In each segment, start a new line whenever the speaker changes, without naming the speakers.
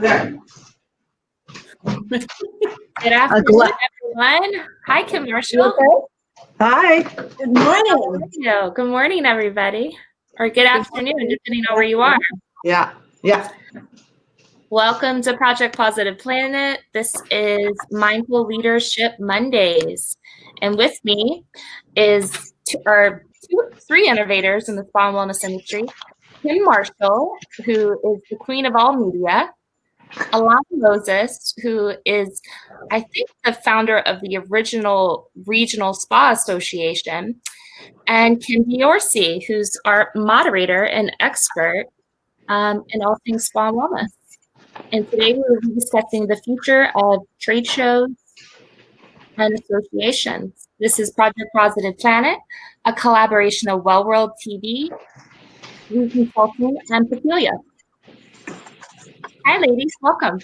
Good afternoon, everyone. Hi, Kim Marshall.
Okay? Hi.
Good morning.
Good morning, everybody. Or good afternoon, depending on where you are.
Yeah.
Welcome to Project Positive Planet. This is Mindful Leadership Mondays. And with me is three innovators in the spa and wellness industry. Kim Marshall, who is the queen of all media. Ilana Moses, who is, I think, the founder of the original Regional Spa Association. And Kim Diorsi, who's our moderator and expert in all things spa and wellness. And today we will be discussing the future of trade shows and associations. This is Project Positive Planet, a collaboration of Well World TV, We Consulting, and Papilia. Hi, ladies. Welcome.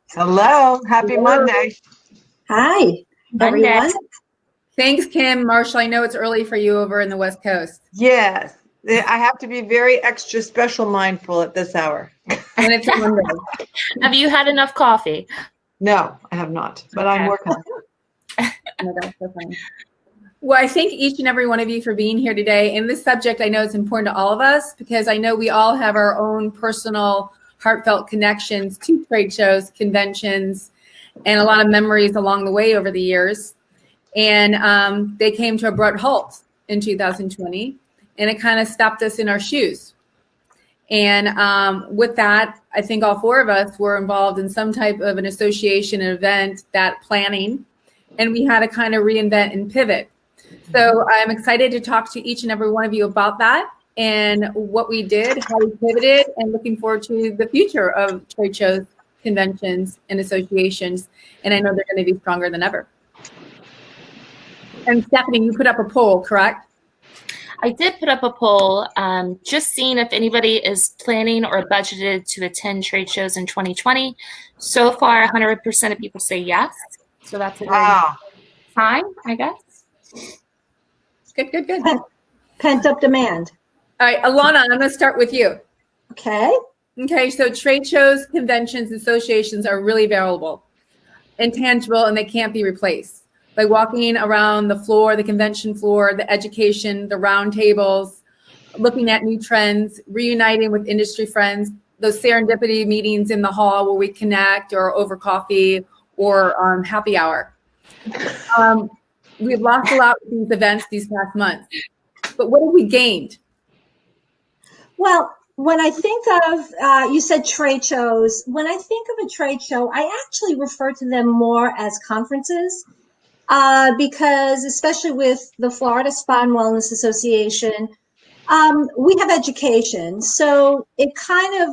Hello. Happy Monday.
Hi, everyone.
Thanks, Kim. Marshall, I know it's early for you over in the West Coast.
Yes. I have to be very extra special mindful at this hour.
And it's a Monday.
Have you had enough coffee?
No, I have not, but I'm working.
Oh my gosh, so funny. Well, I thank each and every one of you for being here today. And this subject, I know it's important to all of us because I know we all have our own personal, heartfelt connections to trade shows, conventions, and a lot of memories along the way over the years. And they came to a abrupt halt in 2020, and it kind of stopped us in our shoes. And with that, I think all four of us were involved in some type of an association, an event, that planning, and we had to kind of reinvent and pivot. So I'm excited to talk to each and every one of you about that and what we did, how we pivoted, and looking forward to the future of trade shows, conventions, and associations. And I know they're going to be stronger than ever. And Stephanie, you put up a poll, correct?
I did put up a poll, just seeing if anybody is planning or budgeted to attend trade shows in 2020. So far, 100% of people say yes. So that's a good sign, I guess.
Good.
Pent up demand.
All right, Ilana, I'm going to start with you.
Okay,
so trade shows, conventions, associations are really valuable, intangible, and they can't be replaced. By walking around the floor, the convention floor, the education, the round tables, looking at new trends, reuniting with industry friends, those serendipity meetings in the hall where we connect or over coffee or happy hour. We've lost a lot with these events these past months, but what have we gained?
well, when I think of, you said trade shows, when I think of a trade show, I actually refer to them more as conferences. Because especially with the Florida Spa and Wellness Association, we have education. So it kind of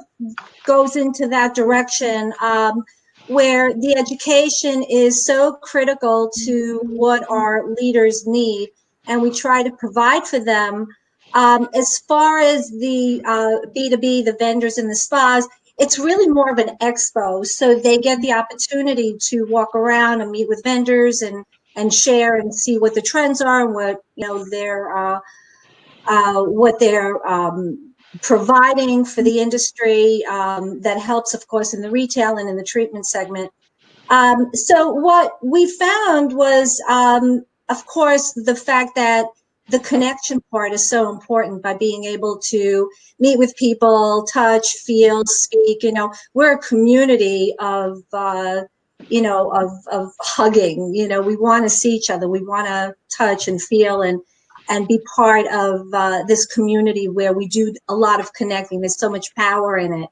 goes into that direction where the education is so critical to what our leaders need, and we try to provide for them. As far as the B2B, the vendors and the spas, it's really more of an expo. So they get the opportunity to walk around and meet with vendors and share and see what the trends are and what they're providing for the industry. That helps, of course, in the retail and in the treatment segment. So what we found was, of course, the fact that the connection part is so important by being able to meet with people, touch, feel, speak. We're a community of hugging. We want to see each other. We want to touch and feel and be part of this community where we do a lot of connecting. There's so much power in it.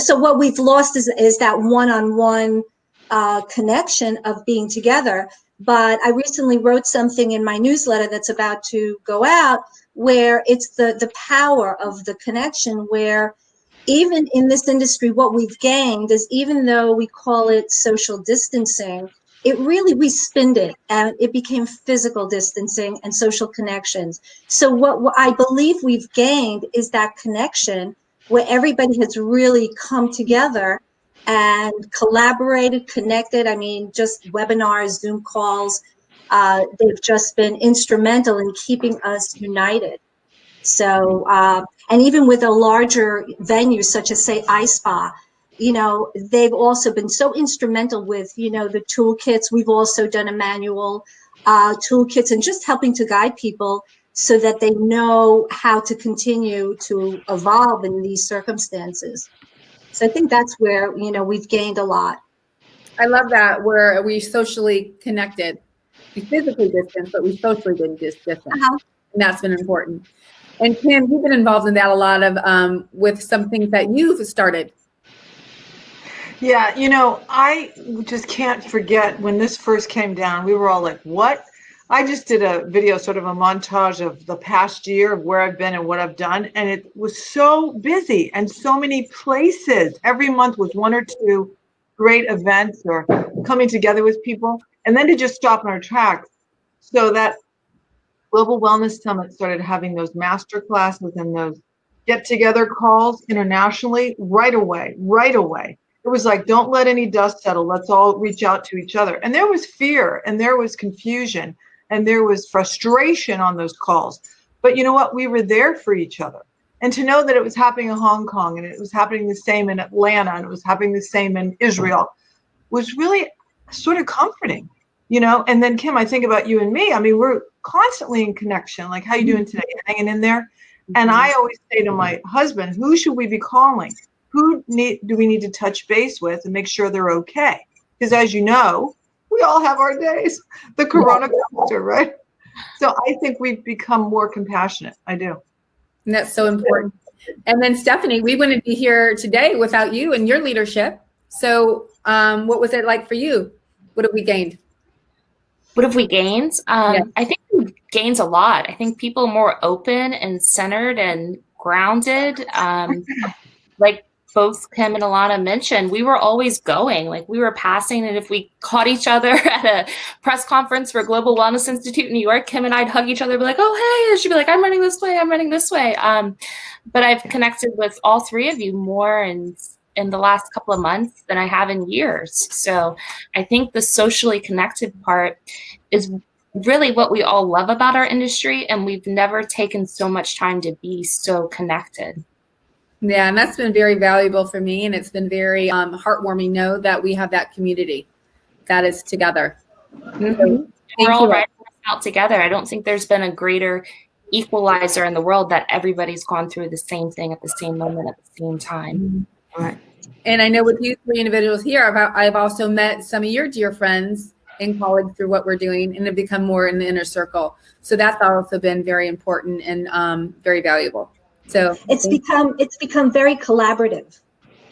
So what we've lost is that one-on-one connection of being together. But I recently wrote something in my newsletter that's about to go out where it's the power of the connection, where even in this industry, what we've gained is, even though we call it social distancing, it really, we spinned it and it became physical distancing and social connections. So what I believe we've gained is that connection where everybody has really come together and collaborated, connected. I mean, just webinars, Zoom calls, they've just been instrumental in keeping us united. So, and even with a larger venue, such as say iSpa, they've also been so instrumental with, the toolkits. We've also done a manual toolkits and just helping to guide people so that they know how to continue to evolve in these circumstances. So I think that's where, we've gained a lot.
I love that, where we socially connected. We physically distanced, but we socially didn't distance. And that's been important. And Kim, you've been involved in that a lot of with some things that you've started.
Yeah, I just can't forget when this first came down, we were all like, what? I just did a video, sort of a montage of the past year of where I've been and what I've done. And it was so busy and so many places. Every month was one or two great events or coming together with people. And then to just stop in our tracks. So that Global Wellness Summit started having those master classes and those get-together calls internationally right away. It was like, don't let any dust settle. Let's all reach out to each other. And there was fear and there was confusion and there was frustration on those calls. But you know what? We were there for each other. And to know that it was happening in Hong Kong and it was happening the same in Atlanta and it was happening the same in Israel was really sort of comforting, And then, Kim, I think about you and me. I mean, we're constantly in connection. Like, how you doing today? Hanging in there? And I always say to my husband, who should we be calling? Who do we need to touch base with and make sure they're okay? Because as you know, we all have our days. The corona culture, right? So I think we've become more compassionate. I do.
And that's so important. And then Stephanie, we wouldn't be here today without you and your leadership. So what was it like for you? What have we gained?
What have we gained? I think we've gained a lot. I think people are more open and centered and grounded. Like both Kim and Ilana mentioned, we were always going. Like we were passing, and if we caught each other at a press conference for Global Wellness Institute in New York, Kim and I'd hug each other, be like, oh, hey. And she'd be like, I'm running this way. But I've connected with all three of you more in the last couple of months than I have in years. So I think the socially connected part is really what we all love about our industry. And we've never taken so much time to be so connected.
Yeah, and that's been very valuable for me. And it's been very heartwarming to know that we have that community that is together.
Mm-hmm. So we're all riding out together. I don't think there's been a greater equalizer in the world that everybody's gone through the same thing at the same moment at the same time.
Right.
And I know with you three individuals here, I've also met some of your dear friends in college through what we're doing and have become more in the inner circle. So that's also been very important and very valuable. So
it's become very collaborative.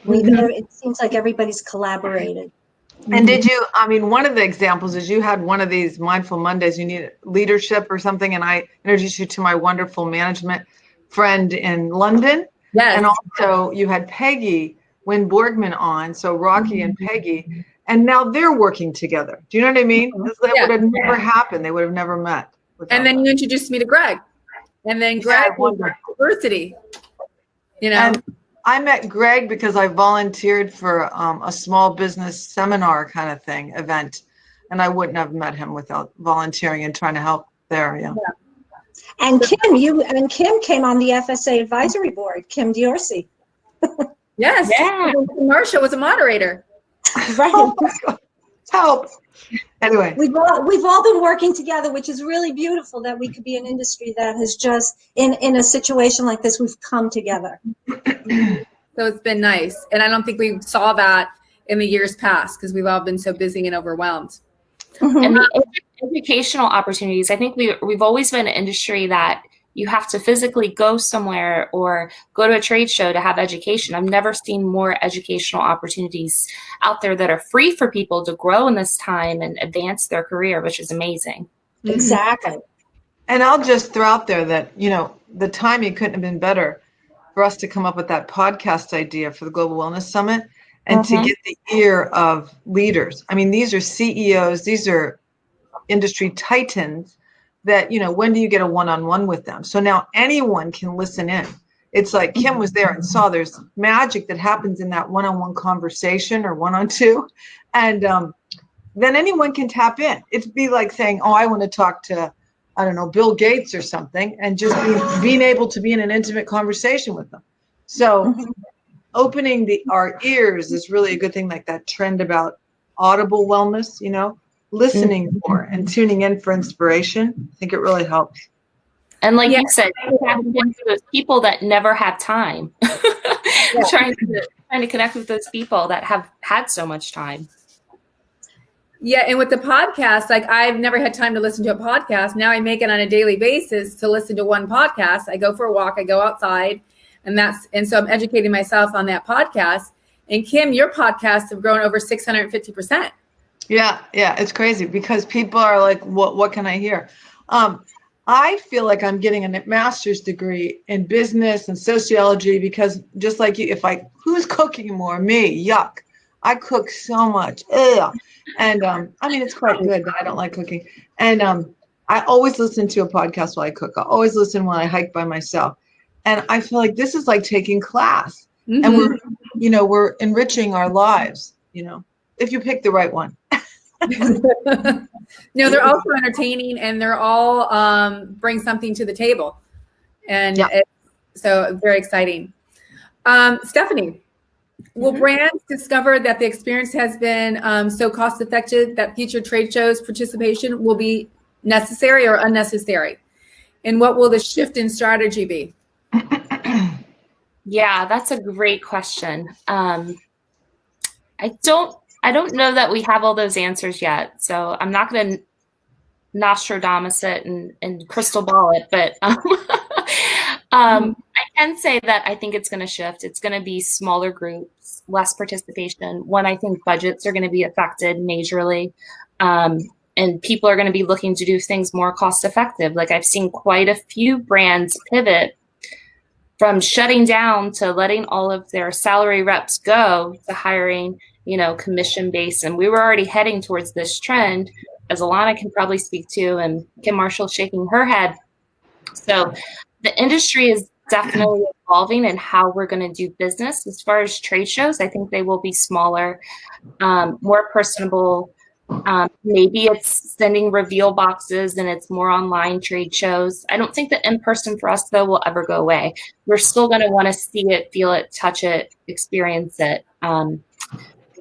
It seems like everybody's collaborated.
And one of the examples is you had one of these Mindful Mondays, you needed leadership or something, and I introduced you to my wonderful management friend in London.
Yes.
And also you had Peggy Wynn Borgman on, so Rocky and Peggy, and now they're working together. Do you know what I mean? That would have never happened. They would have never met.
And then you introduced me to Greg. And then Greg was diversity,
And I met Greg because I volunteered for a small business seminar kind of thing, event. And I wouldn't have met him without volunteering and trying to help there. Yeah.
And Kim came on the FSA advisory board, Kim Diorsi.
Yes. Yeah. Marsha was a moderator.
Right.
Oh my God. Help. Anyway,
we've all been working together, which is really beautiful that we could be an industry that has just in a situation like this, we've come together.
So it's been nice. And I don't think we saw that in the years past because we've all been so busy and overwhelmed.
And the educational opportunities, I think we've always been an industry that you have to physically go somewhere or go to a trade show to have education. I've never seen more educational opportunities out there that are free for people to grow in this time and advance their career, which is amazing.
Exactly.
And I'll just throw out there that, the timing couldn't have been better for us to come up with that podcast idea for the Global Wellness Summit and to get the ear of leaders. I mean, these are CEOs, these are industry titans that, when do you get a one-on-one with them? So now anyone can listen in. It's like Kim was there and saw there's magic that happens in that one-on-one conversation or one-on-two. And then anyone can tap in. It'd be like saying, oh, I want to talk to, I don't know, Bill Gates or something, and just being able to be in an intimate conversation with them. So opening our ears is really a good thing, like that trend about audible wellness, listening more and tuning in for inspiration. I think it really helps.
And like you said, tap into those people that never have time. Trying to connect with those people that have had so much time.
Yeah, and with the podcast, like I've never had time to listen to a podcast. Now I make it on a daily basis to listen to one podcast. I go for a walk, I go outside, and so I'm educating myself on that podcast. And Kim, your podcasts have grown over 650%.
Yeah, it's crazy because people are like, what can I hear? I feel like I'm getting a master's degree in business and sociology because just like you, who's cooking more? Me, yuck. I cook so much. Ugh. And I mean, it's quite good, but I don't like cooking. And I always listen to a podcast while I cook. I always listen when I hike by myself. And I feel like this is like taking class. Mm-hmm. And we're enriching our lives, if you pick the right one.
No, they're also entertaining and they're all bring something to the table. And so very exciting. Stephanie, will brands discover that the experience has been so cost effective that future trade shows participation will be necessary or unnecessary? And what will the shift in strategy be?
Yeah, that's a great question. I don't know that we have all those answers yet, so I'm not going to Nostradamus it and crystal ball it, but I can say that I think it's going to shift. It's going to be smaller groups, less participation. One, I think budgets are going to be affected majorly, and people are going to be looking to do things more cost effective. Like I've seen quite a few brands pivot from shutting down to letting all of their salary reps go to hiring, commission based. And we were already heading towards this trend, as Ilana can probably speak to, and Kim Marshall shaking her head. So the industry is definitely evolving in how we're going to do business. As far as trade shows, I think they will be smaller, more personable. Maybe it's sending reveal boxes and it's more online trade shows. I don't think that in-person for us, though, will ever go away. We're still going to want to see it, feel it, touch it, experience it. I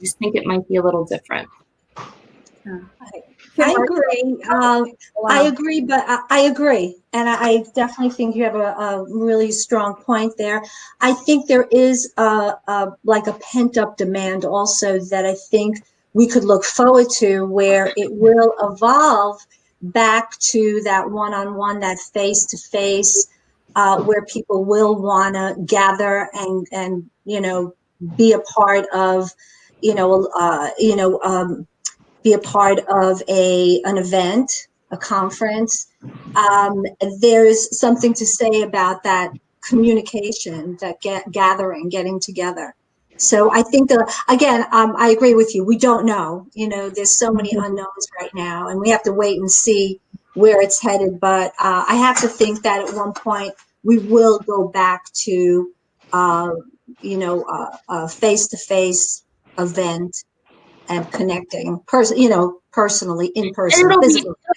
just think it might be a little different.
I agree. I agree, but I agree. And I definitely think you have a really strong point there. I think there is like a pent-up demand also that I think we could look forward to, where it will evolve back to that one-on-one, that face-to-face, where people will want to gather and be a part of, be a part of an event, a conference. There's something to say about that communication, that gathering, getting together. So I think again, I agree with you. We don't know, there's so many unknowns right now, and we have to wait and see where it's headed. But I have to think that at one point we will go back to, a face-to-face event and connecting, personally, in person.
It'll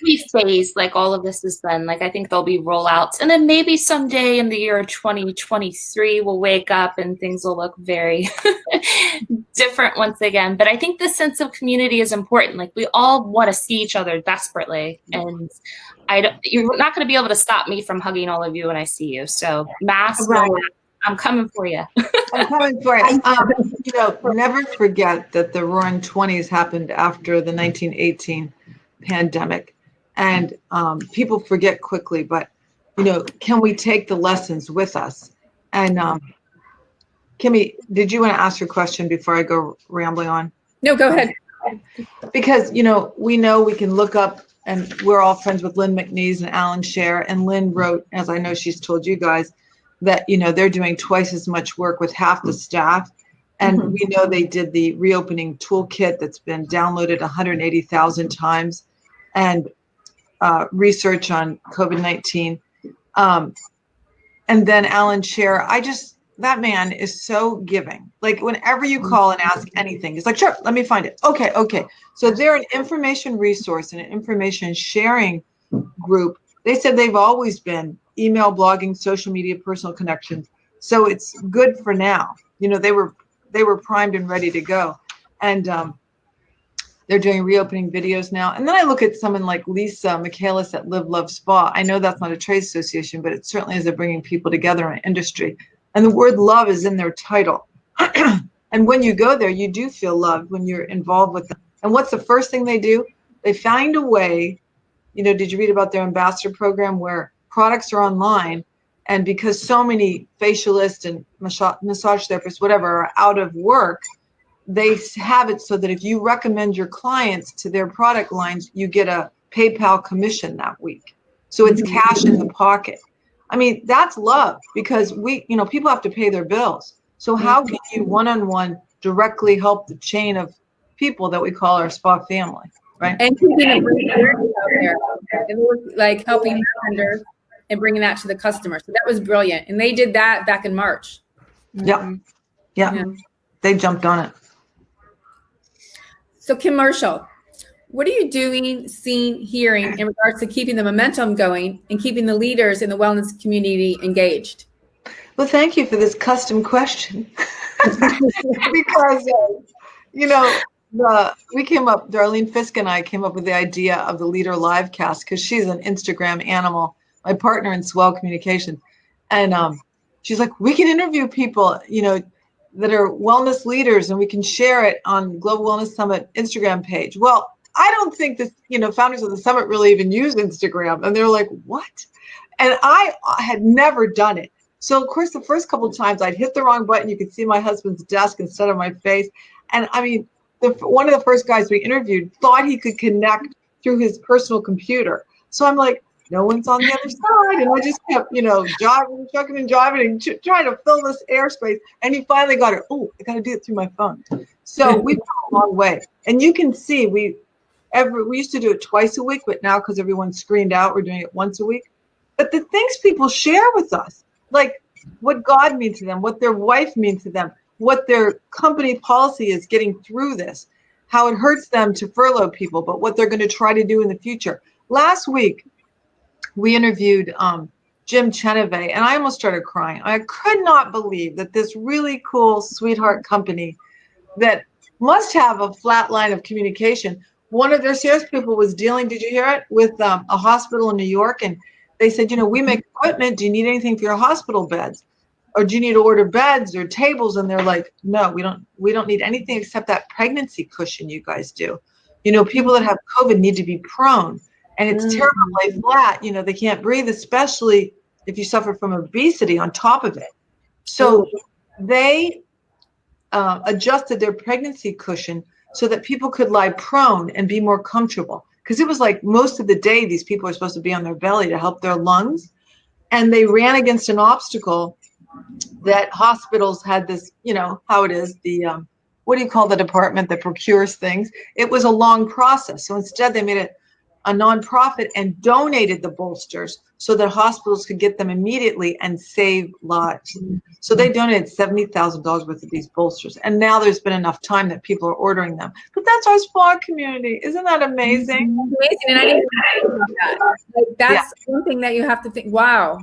be phased, like all of this has been. Like I think there'll be rollouts, and then maybe someday in the year 2023 we'll wake up and things will look very different once again. But I think the sense of community is important. Like we all want to see each other desperately, and you're not going to be able to stop me from hugging all of you when I see you. So mask, right. I'm coming for you.
I'm coming for you. Never forget that the Roaring 20s happened after the 1918 pandemic. And people forget quickly, but, can we take the lessons with us? And Kimmy, did you want to ask your question before I go rambling on?
No, go ahead.
Because, we know we can look up, and we're all friends with Lynn McNeese and Alan Scher. And Lynn wrote, as I know she's told you guys, that, they're doing twice as much work with half the staff. And we know they did the reopening toolkit that's been downloaded 180,000 times, and research on COVID-19. And then Alan Scher, that man is so giving. Like whenever you call and ask anything, he's like, sure, let me find it. Okay. So they're an information resource and an information sharing group. They said they've always been email, blogging, social media, personal connections. So it's good for now. they were primed and ready to go. And they're doing reopening videos now. And then I look at someone like Lisa Michaelis at Live Love Spa. I know that's not a trade association, but it certainly is a bringing people together in an industry. And the word love is in their title. And when you go there, you do feel loved when you're involved with them. And what's the first thing they do? They find a way, did you read about their ambassador program where products are online? And because so many facialists and massage therapists, whatever, are out of work, they have it so that if you recommend your clients to their product lines, you get a PayPal commission that week. So it's cash in the pocket. I mean, that's love, because people have to pay their bills. So how can you one-on-one directly help the chain of people that we call our spa family, right?
And keeping a great awareness out there, and like helping vendors and bringing that to the customer. So that was brilliant. And they did that back in March.
Yeah. They jumped on it.
So Kim Marshall, what are you doing, seeing, hearing in regards to keeping the momentum going and keeping the leaders in the wellness community engaged?
Well, thank you for this custom question. Because, we came up, Darlene Fisk and I came up with the idea of the Leader Livecast because she's an Instagram animal, my partner in Swell Communication. And she's like, we can interview people, that are wellness leaders, and we can share it on Global Wellness Summit Instagram page. Well, I don't think that, founders of the summit really even use Instagram. And they're like, what? And I had never done it. So of course, the first couple of times I'd hit the wrong button. You could see my husband's desk instead of my face. And I mean, one of the first guys we interviewed thought he could connect through his personal computer. So I'm like, no one's on the other side. And I just kept, driving, trucking and driving and trying to fill this airspace. And he finally got it. Oh, I got to do it through my phone. So we've come a long way. And you can see we used to do it twice a week, but now because everyone's screened out, we're doing it once a week. But the things people share with us, like what God means to them, what their wife means to them, what their company policy is getting through this, how it hurts them to furlough people, but what they're going to try to do in the future. Last week, we interviewed Jim Cheneve, and I almost started crying. I could not believe that this really cool sweetheart company that must have a flat line of communication. One of their salespeople was dealing, did you hear it, with a hospital in New York, and they said, we make equipment. Do you need anything for your hospital beds? Or do you need to order beds or tables? And they're like, no, we don't need anything except that pregnancy cushion you guys do. People that have COVID need to be prone. And it's terribly flat. They can't breathe, especially if you suffer from obesity on top of it. So they adjusted their pregnancy cushion so that people could lie prone and be more comfortable. Because it was like most of the day, these people are supposed to be on their belly to help their lungs. And they ran against an obstacle that hospitals had this, how it is, the, what do you call the department that procures things? It was a long process. So instead they made it a nonprofit and donated the bolsters so that hospitals could get them immediately and save lives. So they donated $70,000 worth of these bolsters. And now there's been enough time that people are ordering them. But that's our spa community. Isn't that amazing?
Amazing. And I didn't think about that. Like, that's one thing that you have to think, wow.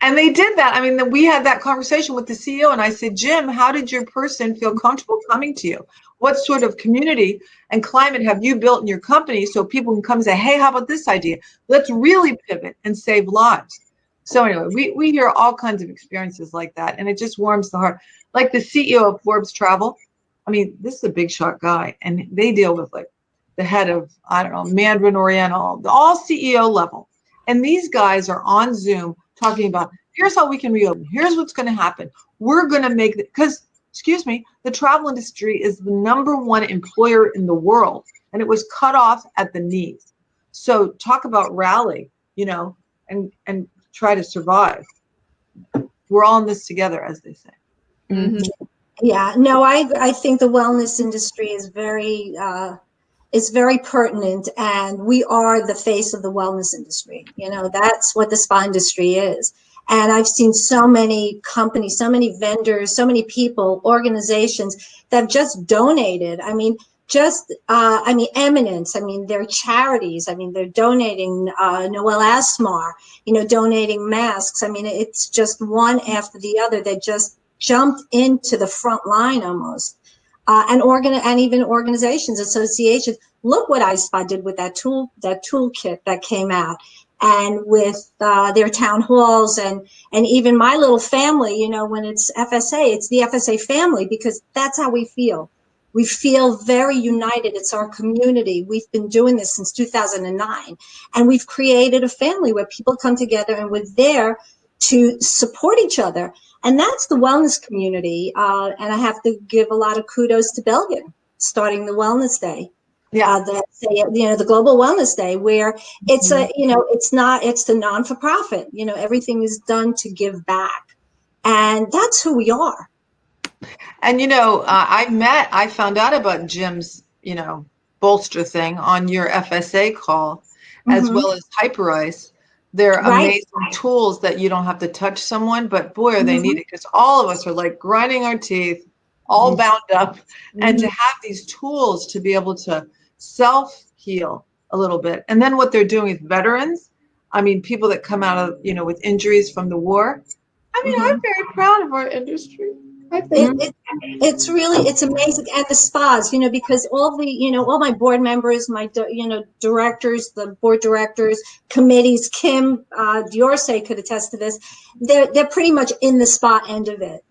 And they did that. I mean, we had that conversation with the CEO, and I said, Jim, how did your person feel comfortable coming to you? What sort of community and climate have you built in your company so people can come and say, hey, how about this idea? Let's really pivot and save lives. So anyway, we hear all kinds of experiences like that, and it just warms the heart. Like the CEO of Forbes Travel, I mean, this is a big shot guy, and they deal with like the head of, I don't know, Mandarin Oriental, all CEO level. And these guys are on Zoom talking about, here's how we can reopen. Here's what's going to happen. We're going to make it, because, excuse me, the travel industry is the #1 employer in the world, and it was cut off at the knees. So talk about rally, and try to survive. We're all in this together, as they say.
Mm-hmm. Yeah, no, I think the wellness industry is very pertinent, and we are the face of the wellness industry. That's what the spa industry is. And I've seen so many companies, so many vendors, so many people, organizations that have just donated. I mean, Eminence, they're charities. They're donating Noel Asmar, donating masks. It's just one after the other. They're just jumped into the front line almost. And even organizations, associations. Look what iSpa did with that toolkit that came out, and with their town halls, and even my little family. You know, when it's FSA, it's the FSA family, because that's how we feel. We feel very united. It's our community. We've been doing this since 2009, and we've created a family where people come together and we're there to support each other. And that's the wellness community. And I have to give a lot of kudos to Belgium, starting the Wellness Day.
Yeah.
The Global Wellness Day, where it's it's the non-for-profit, everything is done to give back. And that's who we are.
And, I found out about Jim's, bolster thing on your FSA call, as well as Hyperice. They're amazing tools that you don't have to touch someone, but boy, are they needed, because all of us are like grinding our teeth, all bound up, and to have these tools to be able to self-heal a little bit. And then what they're doing with veterans, I mean, people that come out of, with injuries from the war. I mean, I'm very proud of our industry. I think
it's amazing. And the spas, because all my board members, my directors, the board directors, committees, Kim Diorce could attest to this. They're pretty much in the spa end of it,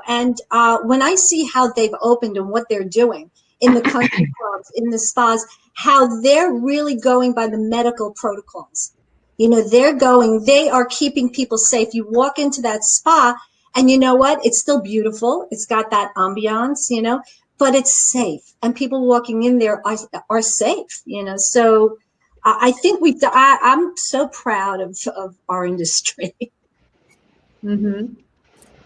and when I see how they've opened and what they're doing in the country clubs, in the spas, how they're really going by the medical protocols. They are keeping people safe. You walk into that spa, and you know what? It's still beautiful. It's got that ambiance, but it's safe. And people walking in there are safe, So I think I'm so proud of our industry.
Mm-hmm.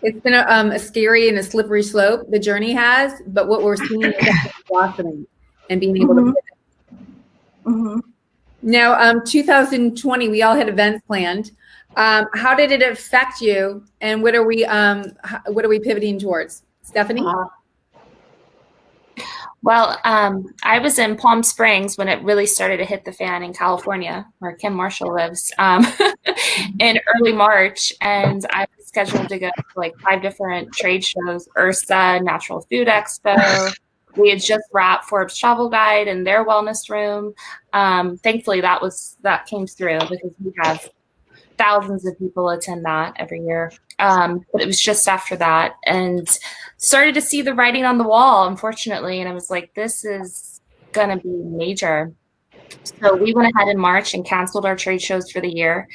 It's been a scary and a slippery slope, the journey has, but what we're seeing is blossoming and being able to pivot.
Mm-hmm.
Now, 2020, we all had events planned. How did it affect you, and what are we pivoting towards? Stephanie?
Well, I was in Palm Springs when it really started to hit the fan in California, where Kim Marshall lives, in early March. And I was scheduled to go to like 5 different trade shows, URSA, Natural Food Expo. We had just wrapped Forbes Travel Guide in their wellness room. Thankfully, that came through, because we have thousands of people attend that every year. But it was just after that, and started to see the writing on the wall, unfortunately. And I was like, this is going to be major. So we went ahead in March and canceled our trade shows for the year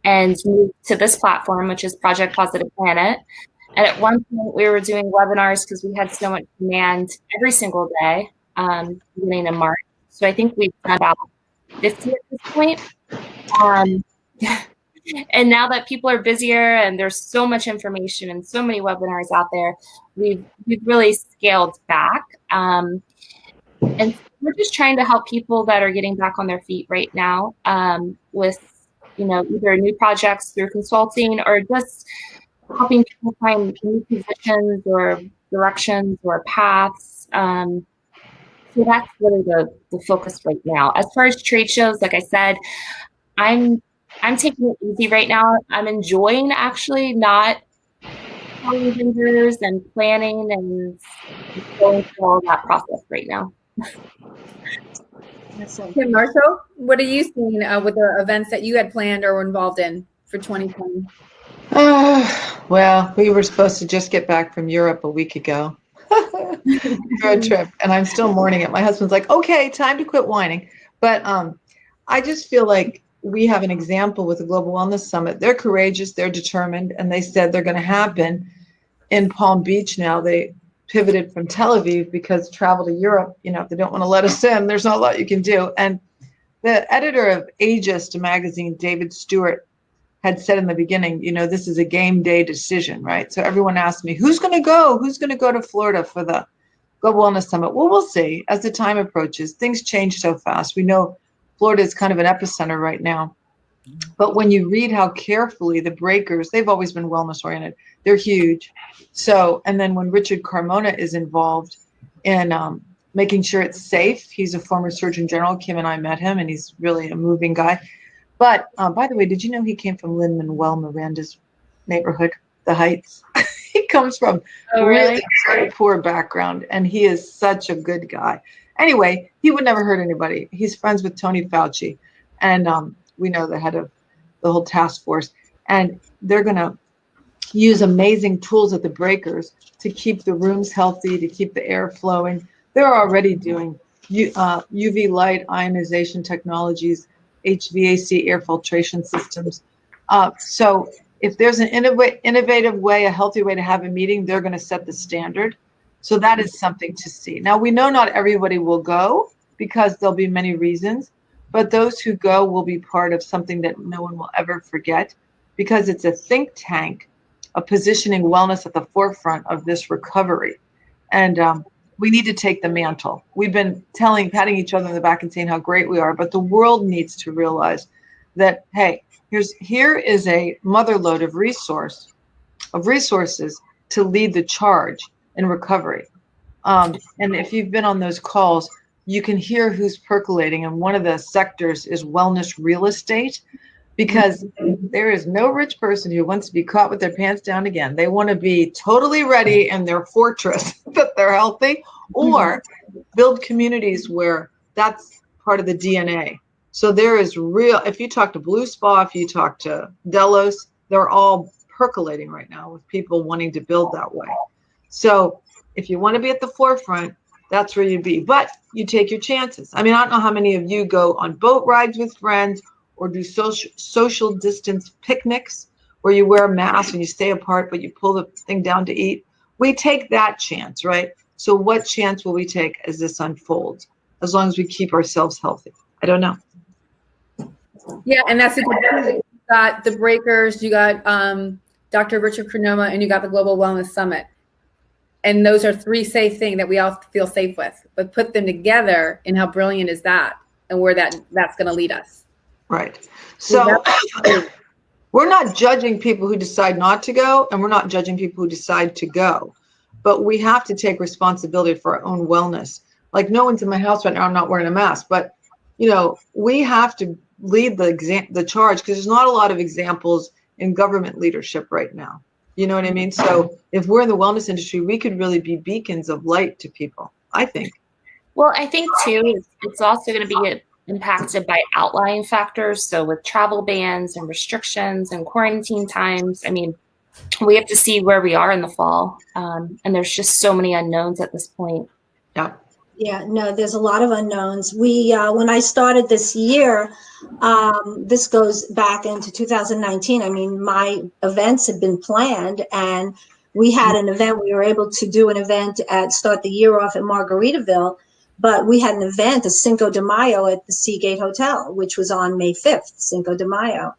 and moved to this platform, which is Project Positive Planet. And at one point we were doing webinars because we had so much demand every single day, beginning in March. So I think we've done about 50 at this point. And now that people are busier and there's so much information and so many webinars out there, we've really scaled back. And we're just trying to help people that are getting back on their feet right now, with, either new projects through consulting, or just helping people find new positions or directions or paths. So that's really the focus right now. As far as trade shows, like I said, I'm taking it easy right now. I'm enjoying actually not calling vendors and planning and going through all that process right now.
Kim Marshall, what are you seeing with the events that you had planned or were involved in for 2020?
Well, we were supposed to just get back from Europe a week ago. Road trip, and I'm still mourning it. My husband's like, okay, time to quit whining. But I just feel like we have an example with the Global Wellness Summit. They're courageous, they're determined, and they said they're going to happen in Palm Beach now. They pivoted from Tel Aviv because travel to Europe, if they don't want to let us in, there's not a lot you can do. And the editor of Ageist magazine, David Stewart, had said in the beginning, this is a game day decision, right? So everyone asked me, who's going to go? Who's going to go to Florida for the Global Wellness Summit? Well, we'll see. As the time approaches, things change so fast. We know Florida is kind of an epicenter right now. But when you read how carefully the breakers, they've always been wellness oriented. They're huge. So, and then when Richard Carmona is involved in making sure it's safe, he's a former Surgeon General. Kim and I met him, and he's really a moving guy. But by the way, did you know he came from Lin-Manuel Miranda's neighborhood, the Heights? He comes from
Oh,
really
really?
very poor background, and he is such a good guy. Anyway, he would never hurt anybody. He's friends with Tony Fauci, and we know the head of the whole task force, and they're going to use amazing tools at the breakers to keep the rooms healthy, to keep the air flowing. They're already doing UV light ionization technologies, HVAC air filtration systems. So if there's an innovative way, a healthy way to have a meeting, they're going to set the standard. So that is something to see. Now, we know not everybody will go because there'll be many reasons, but those who go will be part of something that no one will ever forget, because it's a think tank of positioning wellness at the forefront of this recovery. And we need to take the mantle. We've been patting each other on the back and saying how great we are, but the world needs to realize that, hey, here is a motherlode of resources to lead the charge in recovery. And if you've been on those calls, you can hear who's percolating. And one of the sectors is wellness real estate, because there is no rich person who wants to be caught with their pants down again. They want to be totally ready in their fortress that they're healthy, or build communities where that's part of the DNA. So there is if you talk to Blue Spa, if you talk to Delos, they're all percolating right now with people wanting to build that way. So if you want to be at the forefront, that's where you'd be. But you take your chances. I mean, I don't know how many of you go on boat rides with friends or do social distance picnics where you wear a mask and you stay apart, but you pull the thing down to eat. We take that chance, right? So what chance will we take as this unfolds, as long as we keep ourselves healthy? I don't know.
Yeah, and that's a good point. You got the breakers, you got Dr. Richard Cronoma, and you got the Global Wellness Summit. And those are three safe things that we all feel safe with. But put them together, and how brilliant is that, and where that's going to lead us.
Right. So we're not judging people who decide not to go, and we're not judging people who decide to go. But we have to take responsibility for our own wellness. Like, no one's in my house right now, I'm not wearing a mask. But, we have to lead the charge, because there's not a lot of examples in government leadership right now. You know what I mean? So if we're in the wellness industry, we could really be beacons of light to people, I think.
Well, I think, too, it's also going to be impacted by outlying factors. So with travel bans and restrictions and quarantine times, I mean, we have to see where we are in the fall. And there's just so many unknowns at this point.
Yeah.
Yeah, no, there's a lot of unknowns. We, when I started this year, this goes back into 2019. I mean, my events had been planned, and we had an event. We were able to do an event start the year off at Margaritaville, but we had an event, a Cinco de Mayo, at the Seagate Hotel, which was on May 5th, Cinco de Mayo.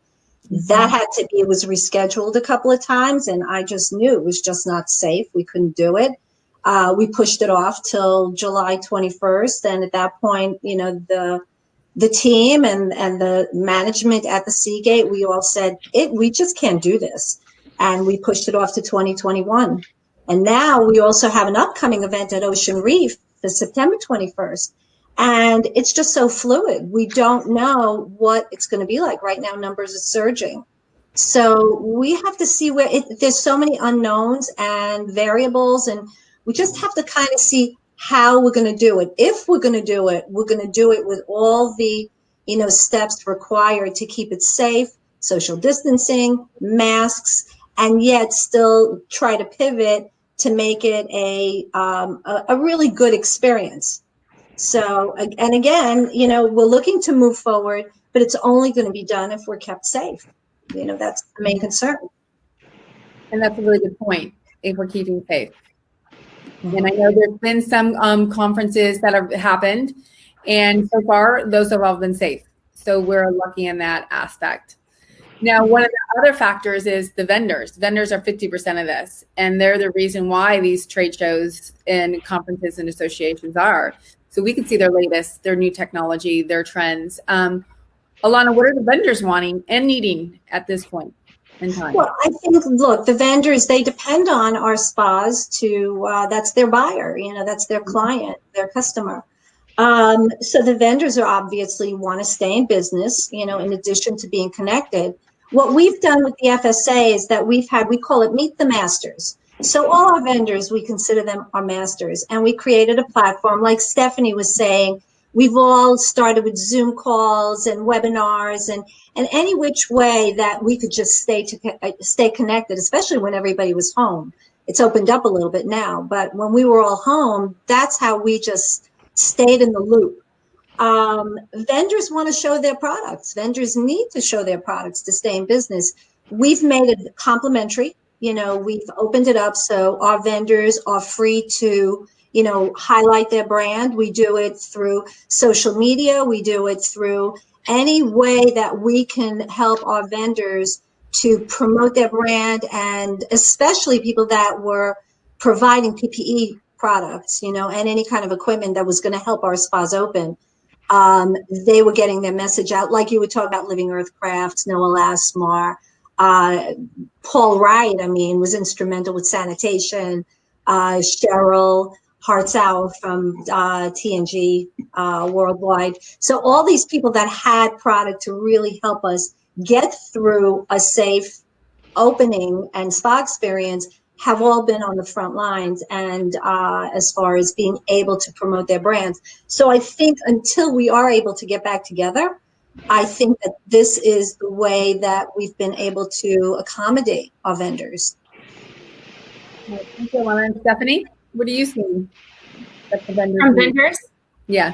That had to be, it was rescheduled a couple of times, and I just knew it was just not safe. We couldn't do it. We pushed it off till July 21st. And at that point, the team and the management at the Seagate, we all said, we just can't do this. And we pushed it off to 2021. And now we also have an upcoming event at Ocean Reef for September 21st. And it's just so fluid. We don't know what it's going to be like. Right now, numbers are surging. So we have to see there's so many unknowns and variables, and we just have to kind of see how we're going to do it. If we're going to do it, we're going to do it with all the, steps required to keep it safe, social distancing, masks, and yet still try to pivot to make it a really good experience. So, and again, we're looking to move forward, but it's only going to be done if we're kept safe. That's the main concern.
And that's a really good point, if we're keeping safe. And I know there's been some conferences that have happened, and so far those have all been safe. So we're lucky in that aspect. Now, one of the other factors is the vendors. Vendors are 50% of this, and they're the reason why these trade shows and conferences and associations are. So we can see their new technology, their trends. Alana, what are the vendors wanting and needing at this point in time?
Well, I think, look, the vendors, they depend on our spas that's their buyer, that's their client, their customer. So the vendors are obviously want to stay in business, in addition to being connected. What we've done with the FSA is that we call it Meet the Masters. So all our vendors, we consider them our masters, and we created a platform. Like Stephanie was saying, we've all started with Zoom calls and webinars and any which way that we could just stay connected, especially when everybody was home. It's opened up a little bit now, but when we were all home, that's how we just stayed in the loop. Vendors want to show their products. Vendors need to show their products to stay in business. We've made it complimentary. We've opened it up so our vendors are free to, highlight their brand. We do it through social media. We do it through any way that we can help our vendors to promote their brand, and especially people that were providing PPE products, and any kind of equipment that was going to help our spas open. They were getting their message out, like you were talking about Living Earth Crafts, Noah Lasmar, Paul Wright, was instrumental with sanitation, Cheryl Hartzau from TNG Worldwide. So all these people that had product to really help us get through a safe opening and spa experience have all been on the front lines, and as far as being able to promote their brands. So I think until we are able to get back together, I think that this is the way that we've been able to accommodate our vendors.
Thank you, Ilana. And Stephanie, what are you seeing?
From vendors?
Yeah.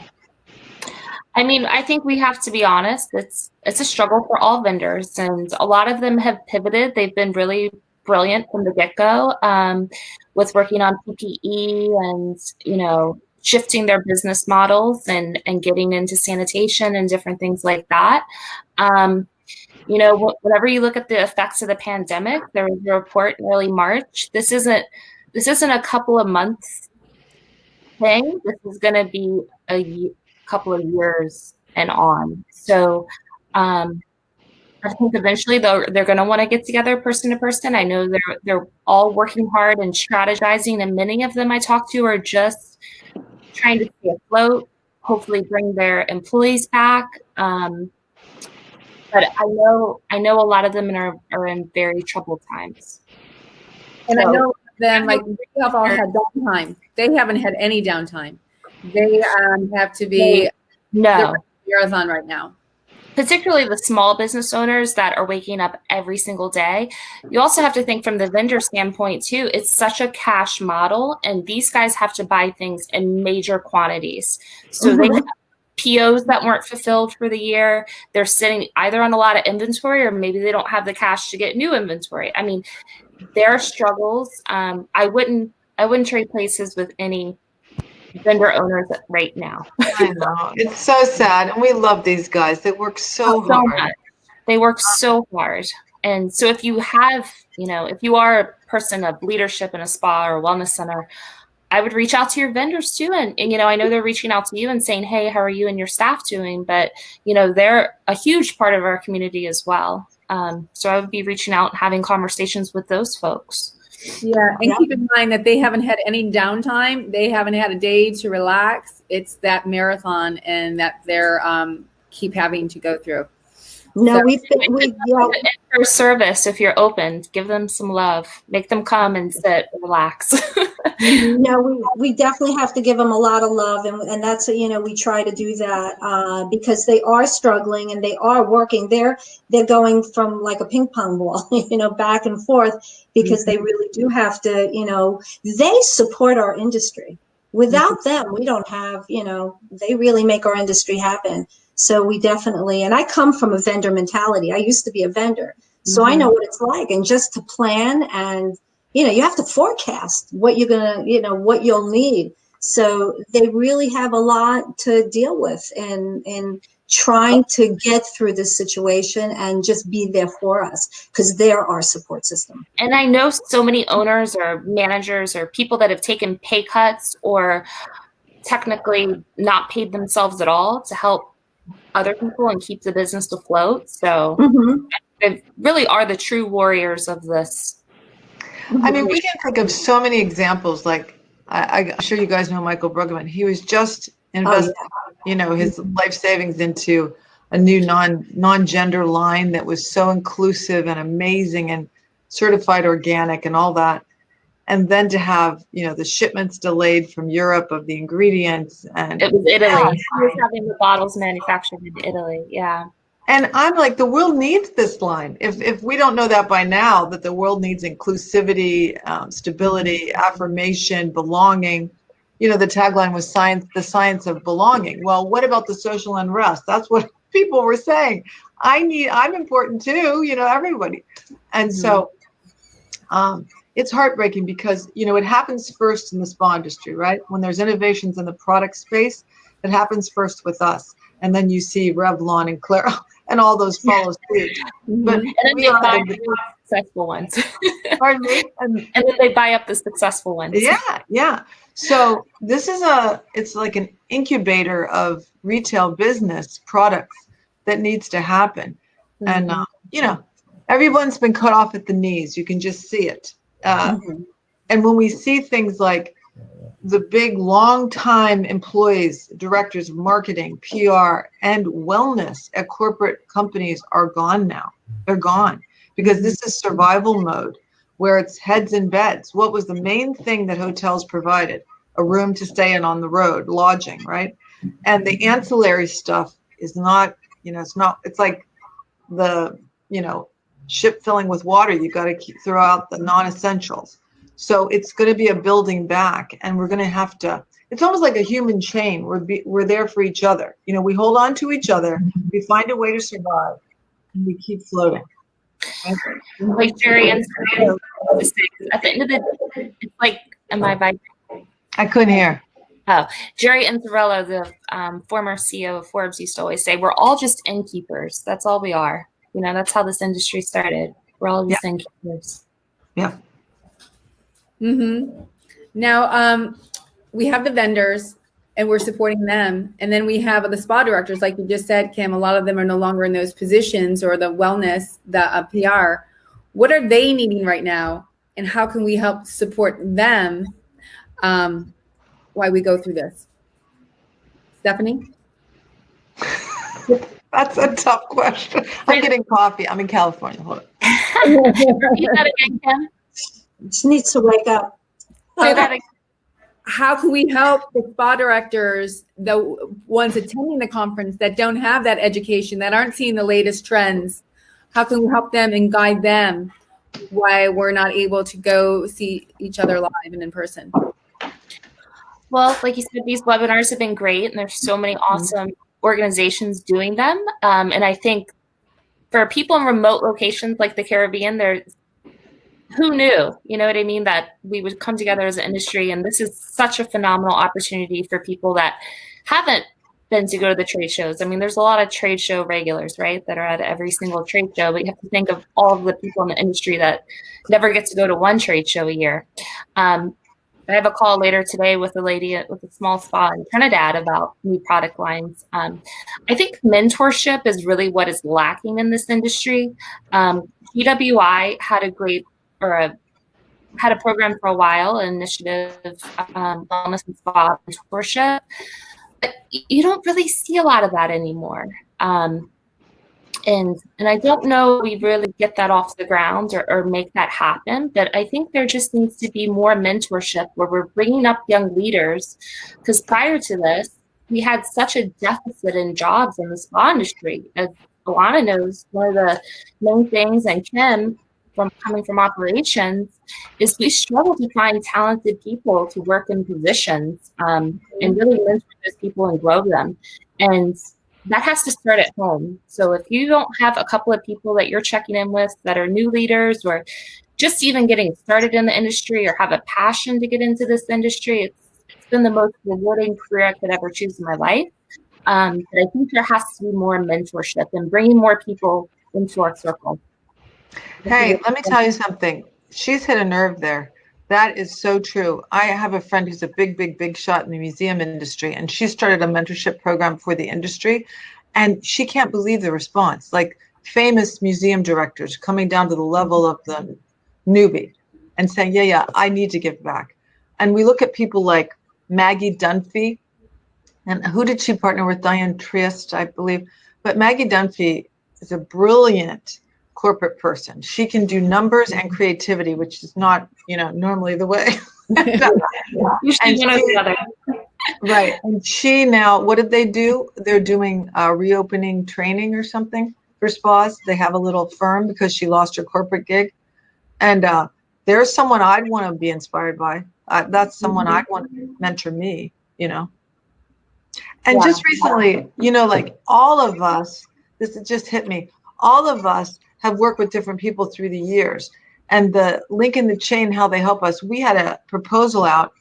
I think we have to be honest. It's a struggle for all vendors, and a lot of them have pivoted. They've been really brilliant from the get-go with working on PPE and, shifting their business models and getting into sanitation and different things like that. Whenever you look at the effects of the pandemic, there was a report in early March. This isn't a couple of months thing. This is going to be a couple of years and on. So I think eventually they're going to want to get together person to person. I know they're all working hard and strategizing, and many of them I talk to are just trying to stay afloat, hopefully bring their employees back. But I know a lot of them are in very troubled times.
And so, I know them, like, they have all had downtime. They haven't had any downtime. They have to be marathon right now.
Particularly the small business owners that are waking up every single day. You also have to think from the vendor standpoint too. It's such a cash model, and these guys have to buy things in major quantities. So they have POs that weren't fulfilled for the year. They're sitting either on a lot of inventory, or maybe they don't have the cash to get new inventory. There are struggles. I wouldn't trade places with any vendor owners right now.
I know. It's so sad. And we love these guys. They work so hard.
They work so hard. And so if you have, if you are a person of leadership in a spa or a wellness center, I would reach out to your vendors too. And I know they're reaching out to you and saying, hey, how are you and your staff doing? But, they're a huge part of our community as well. So I would be reaching out and having conversations with those folks.
Yeah, and keep in mind that they haven't had any downtime. They haven't had a day to relax. It's that marathon and that they're keep having to go through.
No,
so, for service, if you're open, give them some love. Make them come and sit and relax.
No, we definitely have to give them a lot of love, and that's we try to do that because they are struggling and they are working. They're going from like a ping pong ball, back and forth, because they really do have to. They support our industry. Without them, we don't have. They really make our industry happen. So we definitely, and I come from a vendor mentality. I used to be a vendor, so I know what it's like. And just to plan, and you have to forecast what you're gonna, what you'll need. So they really have a lot to deal with in trying to get through this situation and just be there for us, because they're our support system.
And I know so many owners or managers or people that have taken pay cuts or technically not paid themselves at all to help other people and keep the business afloat. So they really are the true warriors of this.
We can think of so many examples. Like I'm sure you guys know Michael Bruggeman. He was just investing, his life savings into a new non-gender line that was so inclusive and amazing and certified organic and all that. And then to have, the shipments delayed from Europe of the ingredients. And
it was Italy. He was having the bottles manufactured in Italy. Yeah.
And I'm like, the world needs this line. If we don't know that by now, that the world needs inclusivity, stability, affirmation, belonging. The tagline was the science of belonging. Well, what about the social unrest? That's what people were saying. I'm important too, everybody. And so it's heartbreaking because, it happens first in the spa industry, right? When there's innovations in the product space, it happens first with us. And then you see Revlon and Claire and all those follow suit. But
and then they buy up the successful ones.
Pardon me?
And then they buy up the successful ones.
Yeah. So this is it's like an incubator of retail business products that needs to happen. And, everyone's been cut off at the knees. You can just see it. And when we see things like the big long-time employees, directors of marketing, PR, and wellness at corporate companies are gone now. They're gone because this is survival mode where it's heads in beds. What was the main thing that hotels provided? A room to stay in on the road, lodging, right? And the ancillary stuff is not, it's like the, ship filling with water. You got to throw out the non-essentials. So it's going to be a building back, and we're going to have to. It's almost like a human chain. We're there for each other. We hold on to each other. We find a way to survive, and we keep floating.
Like Jerry and at the end of the day, it's like, am I vibrating?
I couldn't hear.
Oh, Jerry Inzarello, the former CEO of Forbes, used to always say, "We're all just innkeepers. That's all we are." That's how this industry started. We're all just innkeepers.
Yeah.
Now, we have the vendors and we're supporting them. And then we have the spa directors, like you just said, Kim, a lot of them are no longer in those positions, or the wellness, the PR. What are they needing right now? And how can we help support them while we go through this? Stephanie?
That's a tough question. I'm getting coffee. I'm in California. Hold on.
Repeat that again, Kim.
She needs to wake up.
How can we help the spa directors, the ones attending the conference that don't have that education, that aren't seeing the latest trends? How can we help them and guide them why we're not able to go see each other live and in person?
Well, like you said, these webinars have been great, and there's so many awesome organizations doing them. And I think for people in remote locations like the Caribbean, who knew, you know what I mean, that we would come together as an industry. And this is such a phenomenal opportunity for people that haven't been to go to the trade shows. I mean, there's a lot of trade show regulars, right, that are at every single trade show, but you have to think of all of the people in the industry that never get to go to one trade show a year. I have a call later today with a lady with a small spa in Trinidad about new product lines. I think mentorship is really what is lacking in this industry. GWI had a program for a while, an initiative, wellness and spa mentorship, but you don't really see a lot of that anymore. And I don't know we really get that off the ground or make that happen, but I think there just needs to be more mentorship where we're bringing up young leaders, because prior to this, we had such a deficit in jobs in the spa industry. As Ilana knows, one of the main things, and Kim, coming from operations, is we struggle to find talented people to work in positions and really mentor those people and grow them. And that has to start at home. So if you don't have a couple of people that you're checking in with that are new leaders, or just even getting started in the industry, or have a passion to get into this industry, it's been the most rewarding career I could ever choose in my life. But I think there has to be more mentorship and bringing more people into our circle.
Hey, let me tell you something. She's hit a nerve there. That is so true. I have a friend who's a big shot in the museum industry, and she started a mentorship program for the industry, and she can't believe the response. Like famous museum directors coming down to the level of the newbie and saying, yeah, I need to give back. And we look at people like Maggie Dunphy, and who did she partner with? Diane Triest, I believe. But Maggie Dunphy is a brilliant corporate person. She can do numbers and creativity, which is not, normally the way.
Usually one or the other.
Right. And she now, what did they do? They're doing reopening training or something for spas. They have a little firm because she lost her corporate gig. And there's someone I'd want to be inspired by. That's someone I'd want to mentor me, And just recently, like all of us, this just hit me, all of us have worked with different people through the years. And the link in the chain, how they help us, we had a proposal out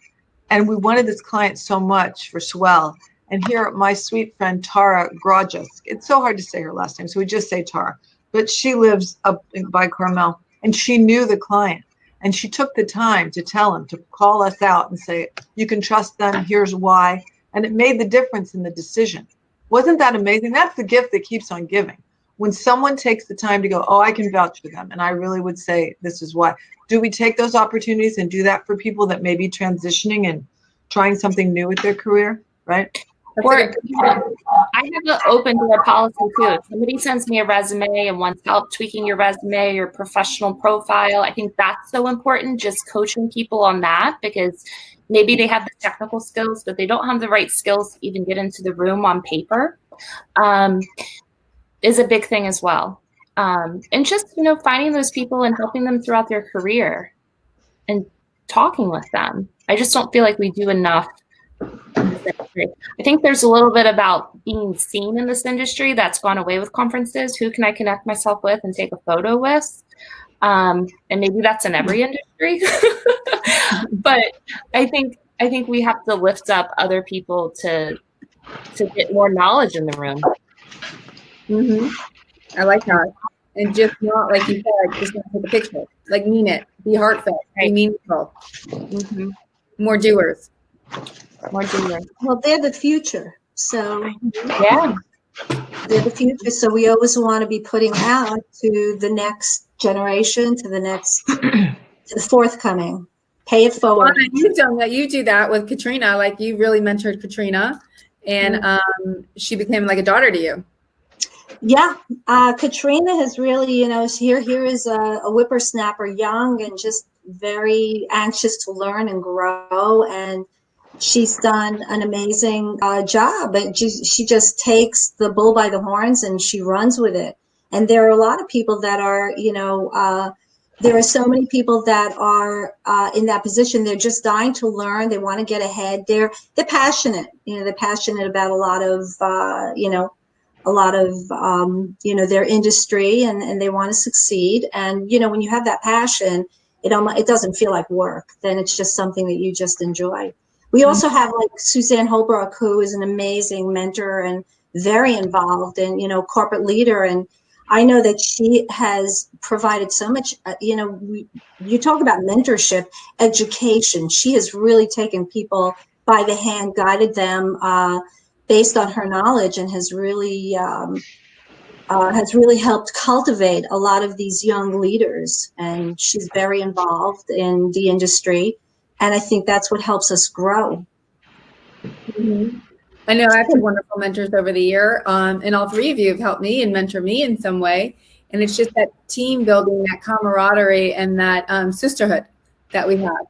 and we wanted this client so much for Swell. And here, my sweet friend, Tara Grodzisk, it's so hard to say her last name, so we just say Tara, but she lives up by Carmel and she knew the client. And she took the time to tell him, to call us out and say, you can trust them, here's why. And it made the difference in the decision. Wasn't that amazing? That's the gift that keeps on giving. When someone takes the time to go, oh, I can vouch for them. And I really would say, this is why. Do we take those opportunities and do that for people that may be transitioning and trying something new with their career, right?
Or I have an open door policy too. If somebody sends me a resume and wants help tweaking your resume, your professional profile, I think that's so important, just coaching people on that, because maybe they have the technical skills, but they don't have the right skills to even get into the room on paper, is a big thing as well. And just, finding those people and helping them throughout their career and talking with them. I just don't feel like we do enough in this industry. I think there's a little bit about being seen in this industry that's gone away with conferences. Who can I connect myself with and take a photo with? And maybe that's in every industry. But I think we have to lift up other people to get more knowledge in the room.
Mm-hmm. I like that. And just not, like you said, just not take a picture. Like, mean it. Be heartfelt. Be meaningful. Mm-hmm. More doers.
More doers.
Well, they're the future. So
yeah,
they're the future. So we always want to be putting out to the next generation, to the forthcoming. Pay it forward.
Well, you've done that. You do that with Katrina. Like, you really mentored Katrina, and she became like a daughter to you.
Yeah, Katrina has really, here is a whippersnapper, young and just very anxious to learn and grow, and she's done an amazing job. And she just takes the bull by the horns and she runs with it. And there are a lot of people that are, there are so many people that are in that position. They're just dying to learn. They want to get ahead. They're passionate. They're passionate about a lot of their industry, and they want to succeed. And, when you have that passion, it doesn't feel like work. Then it's just something that you just enjoy. We also have like Suzanne Holbrook, who is an amazing mentor and very involved and, corporate leader. And I know that she has provided so much, you talk about mentorship, education. She has really taken people by the hand, guided them, based on her knowledge, and has really helped cultivate a lot of these young leaders. And she's very involved in the industry, and I think that's what helps us grow.
Mm-hmm. I know I've had wonderful mentors over the year, and all three of you have helped me and mentor me in some way. And it's just that team building, that camaraderie, and that sisterhood that we have.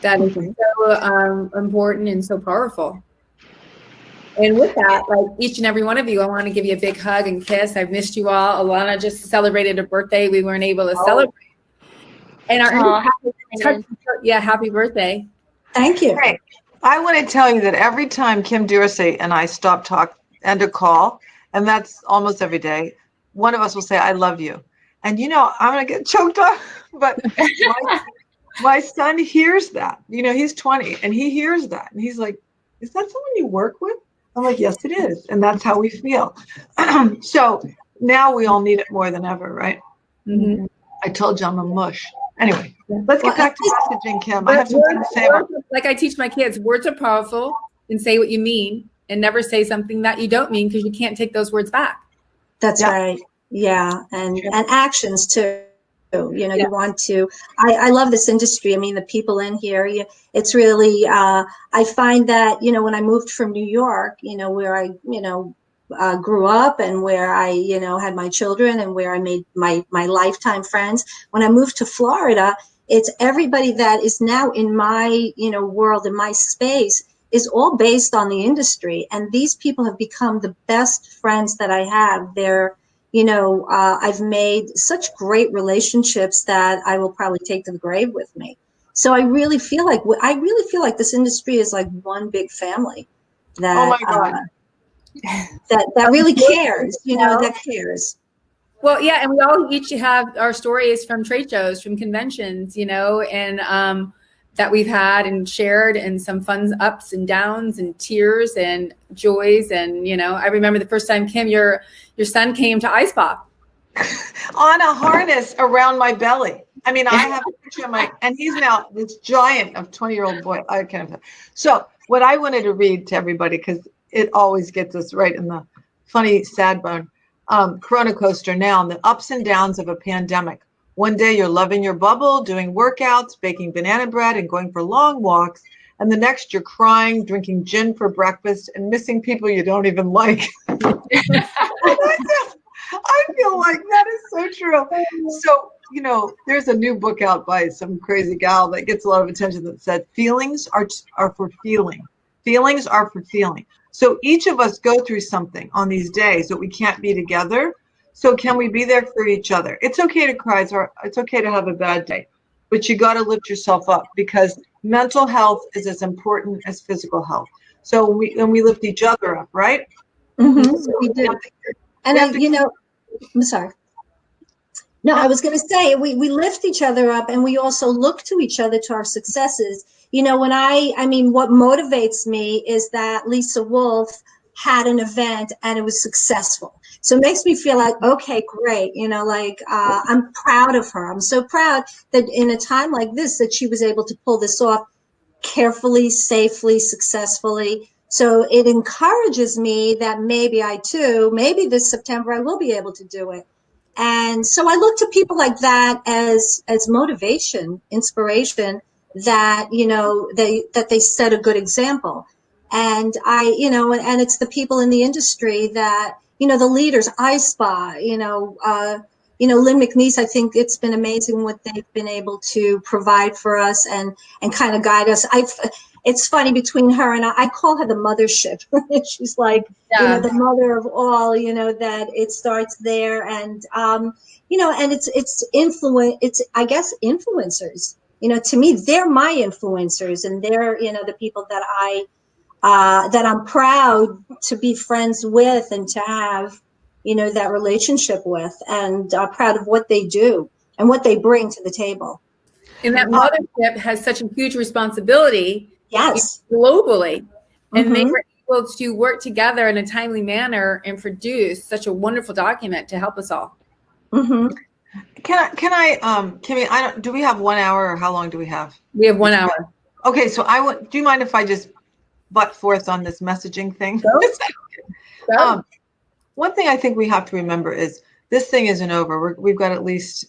That is so important and so powerful. And with that, like each and every one of you, I want to give you a big hug and kiss. I've missed you all. Ilana just celebrated a birthday we weren't able to celebrate. And happy birthday.
Thank you.
Great. I want to tell you that every time Kim Dursey and I stop end a call, and that's almost every day, one of us will say, I love you. And I'm going to get choked up, but my son hears that. He's 20 and he hears that. And he's like, is that someone you work with? I'm like, yes, it is. And that's how we feel. So now we all need it more than ever, right?
Mm-hmm.
I told you I'm a mush. Anyway, let's get back to messaging, Kim. I have something to say about.
Like I teach my kids, words are powerful, and say what you mean, and never say something that you don't mean, because you can't take those words back.
That's right. Yeah. And actions too. You want to, I love this industry. I mean, the people in here, it's really, I find that, when I moved from New York, where I, grew up and where I, had my children and where I made my lifetime friends. When I moved to Florida, it's everybody that is now in my, world, in my space, is all based on the industry. And these people have become the best friends that I have. They're, I've made such great relationships that I will probably take to the grave with me. So I really feel like this industry is like one big family that,
oh my God.
that really cares, that cares.
Well, yeah, and we all each have our stories from trade shows, from conventions, and that we've had and shared, and some fun ups and downs and tears and joys. And, I remember the first time, Kim, your son came to Ice Pop.
On a harness around my belly. I mean, I have a picture of and he's now this giant of 20-year-old boy. I can't. So what I wanted to read to everybody, because it always gets us right in the funny, sad bone. Corona Coaster now, the ups and downs of a pandemic. One day you're loving your bubble, doing workouts, baking banana bread, and going for long walks. And the next you're crying, drinking gin for breakfast, and missing people you don't even like. I feel like that is so true. So, there's a new book out by some crazy gal that gets a lot of attention that said feelings are for feeling. Feelings are for feeling. So each of us go through something on these days that we can't be together. So can we be there for each other? It's okay to cry. It's okay to have a bad day, but you got to lift yourself up, because mental health is as important as physical health. So we lift each other up, right?
Mm-hmm. So we do. And I'm sorry. No, I was going to say we lift each other up, and we also look to each other to our successes. What motivates me is that Lisa Wolf had an event and it was successful. So it makes me feel like, okay, great. I'm proud of her. I'm so proud that in a time like this, that she was able to pull this off carefully, safely, successfully. So it encourages me that maybe this September, I will be able to do it. And so I look to people like that as motivation, inspiration, that, they set a good example. And and it's the people in the industry that, the leaders, iSpa, Lynn McNeese, I think it's been amazing what they've been able to provide for us and kind of guide us. It's funny, between her and I call her the mothership. She's like, the mother of all, that it starts there. And, and it's I guess influencers, to me, they're my influencers, and they're, the people that that I'm proud to be friends with and to have, that relationship with, and proud of what they do and what they bring to the table.
And that mothership has such a huge responsibility.
Yes.
Globally. And
Mm-hmm.
they were able to work together in a timely manner and produce such a wonderful document to help us all.
Mm-hmm.
Kimmy, do we have 1 hour, or how long do we have?
We have 1 hour.
Okay. So do you mind if I just butt forth on this messaging thing?
So.
One thing I think we have to remember is this thing isn't over. We've got at least,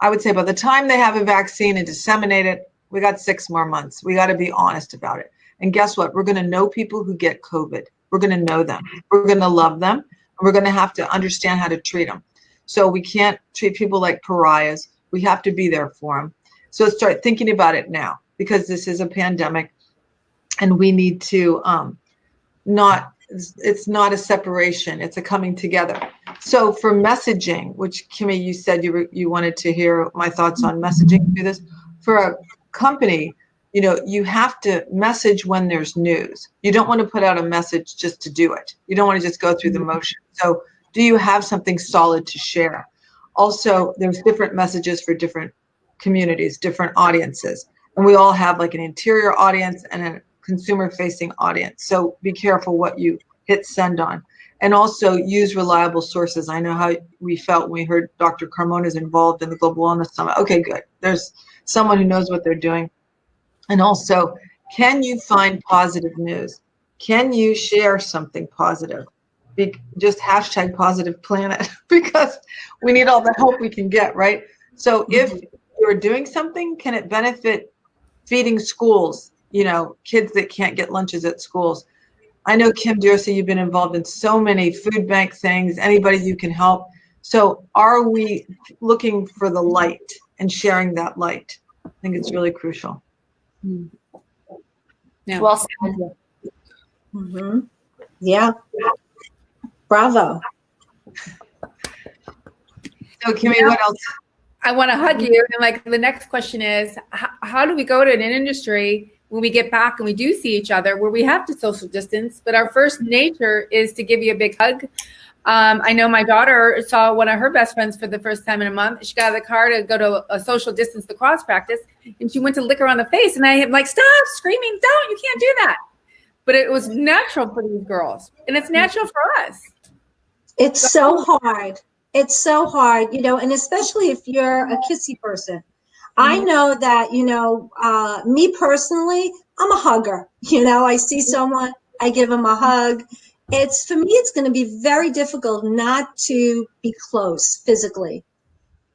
I would say by the time they have a vaccine and disseminate it, we got 6 more months. We got to be honest about it. And guess what? We're going to know people who get COVID. We're going to know them. We're going to love them. And we're going to have to understand how to treat them. So we can't treat people like pariahs. We have to be there for them. So start thinking about it now, because this is a pandemic, and we need to it's not a separation, it's a coming together. So for messaging, which Kimmy, you said you wanted to hear my thoughts on messaging through this. For a company, you have to message when there's news. You don't want to put out a message just to do it. You don't want to just go through the motion. So do you have something solid to share? Also, there's different messages for different communities, different audiences. And we all have like an interior audience and a consumer-facing audience. So be careful what you hit send on. And also use reliable sources. I know how we felt when we heard Dr. Carmona is involved in the Global Wellness Summit. Okay, good. There's someone who knows what they're doing. And also, can you find positive news? Can you share something positive? Just hashtag positive planet, because we need all the help we can get, right? So if you're doing something, can it benefit feeding schools, kids that can't get lunches at schools? I know, Kim Dearcy, you've been involved in so many food bank things, anybody you can help. So are we looking for the light and sharing that light? I think it's really crucial.
Yeah.
Well said.
Mm-hmm. Yeah. Bravo.
So Kimmy, what else?
I want to hug you. And like the next question is, how do we go to an industry when we get back and we do see each other where we have to social distance, but our first nature is to give you a big hug? I know my daughter saw one of her best friends for the first time in a month. She got out of the car to go to a social distance lacrosse practice, and she went to lick her on the face. And I am like, stop screaming, don't, you can't do that. But it was natural for these girls, and it's natural for us.
It's so hard. It's so hard, and especially if you're a kissy person. I know that, me personally, I'm a hugger. I see someone, I give them a hug. For me, it's going to be very difficult not to be close physically.